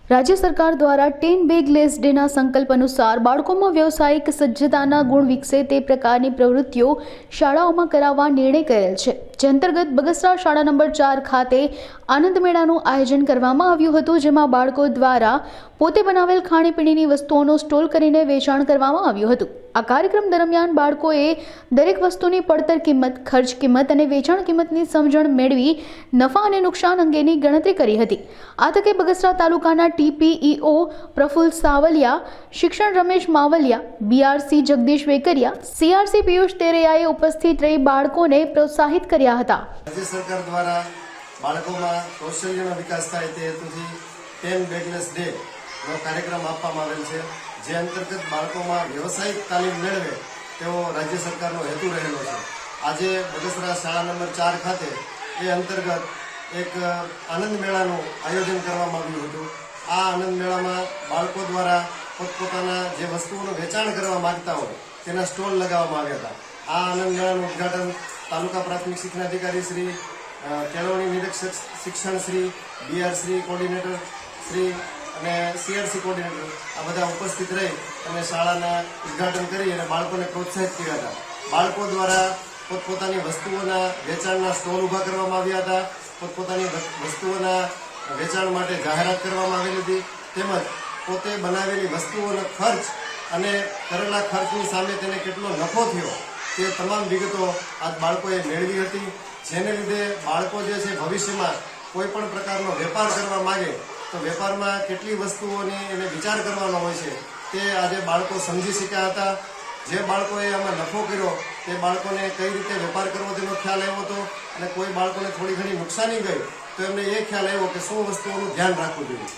રાજ્ય સરકાર દ્વારા 10 બેગ લેસ ડેના સંકલ્પ અનુસાર બાળકોમાં વ્યવસાયિક સજ્જતાના ગુણ વિકસે તે પ્રકારની પ્રવૃત્તિઓ શાળાઓમાં કરાવવા નિર્ણય કરેલ છે, જે અંતર્ગત બગસરા શાળા નંબર 4 ખાતે આનંદ મેળાનું આયોજન કરવામાં આવ્યું હતું, જેમાં બાળકો દ્વારા પોતે બનાવેલ ખાણીપીણીની વસ્તુઓનો સ્ટોલ કરીને વેચાણ કરવામાં આવ્યું હતું। આ કાર્યક્રમ દરમિયાન બાળકોએ દરેક વસ્તુની પડતર કિંમત, ખર્ચ કિંમત અને વેચાણ કિંમતની સમજણ મેળવી નફા અને નુકસાન અંગેની ગણતરી કરી હતી। આ તકે બગસરા તાલુકાના ટીપીઈઓ પ્રફુલ્લ સાવલિયા, શિક્ષણ રમેશ માવલિયા, બીઆરસી જગદીશ વેકરિયા, સીઆરસી પિયુષ તેરૈયાએ ઉપસ્થિત રહી બાળકોને પ્રોત્સાહિત કર્યા હતા। રાજ્ય સરકાર દ્વારા બાળકોમાં કૌશલ્યનો વિકાસ થાય તે હેતુથી 10 બેગલેસ ડે નો કાર્યક્રમ આપવામાં આવેલ છે, જે અંતર્ગત બાળકોમાં વ્યવસાયિક તાલીમ મેળવે તેવો રાજ્ય સરકારનો હેતુ રહેલો છે। આજે બગસરા શાળા નંબર 4 ખાતે એ અંતર્ગત એક આનંદ મેળાનું આયોજન કરવામાં આવ્યું હતું। આ આનંદ મેળામાં બાળકો દ્વારા પોતપોતાના જે વસ્તુઓનું વેચાણ કરવા માંગતા હોય તેના સ્ટોલ લગાવવામાં આવ્યા હતા। આ આનંદ મેળાનું ઉદ્ઘાટન તાલુકા પ્રાથમિક શિક્ષણાધિકારી શ્રી, કેળવણી નિરીક્ષક શિક્ષણ શ્રી, બીઆરસી કોર્ડિનેટર શ્રી અને સીઆરસી કોર્ડિનેટર આ બધા ઉપસ્થિત રહી અને શાળાના ઉદ્ઘાટન કરી અને બાળકોને પ્રોત્સાહિત કર્યા હતા। બાળકો દ્વારા પોતપોતાની વસ્તુઓના વેચાણના સ્ટોલ ઊભા કરવામાં આવ્યા હતા, પોતપોતાની વસ્તુઓના વેચાણ માટે જાહેરાત કરવામાં આવેલી હતી, તેમજ પોતે બનાવેલી વસ્તુઓનો ખર્ચ અને કરેલા ખર્ચની સામે તેને કેટલો નફો થયો તે તમામ વિગતો આજ બાળકોએ મેળવી હતી, જેને લીધે બાળકો જે છે ભવિષ્યમાં કોઈ પણ પ્રકારનો વેપાર કરવા માગે તો વેપારમાં કેટલી વસ્તુઓની એને વિચાર કરવાનો હોય છે તે આજે બાળકો સમજી શક્યા હતા। જે બાળકોએ આમાં નફો કર્યો તે બાળકોને કઈ રીતે વેપાર કરવો તેનો ખ્યાલ આવ્યો હતો અને કોઈ બાળકોને થોડી ઘણી નુકસાની ગઈ તો એમને એ ખ્યાલ આવ્યો કે શું વસ્તુઓનું ધ્યાન રાખવું જોઈએ।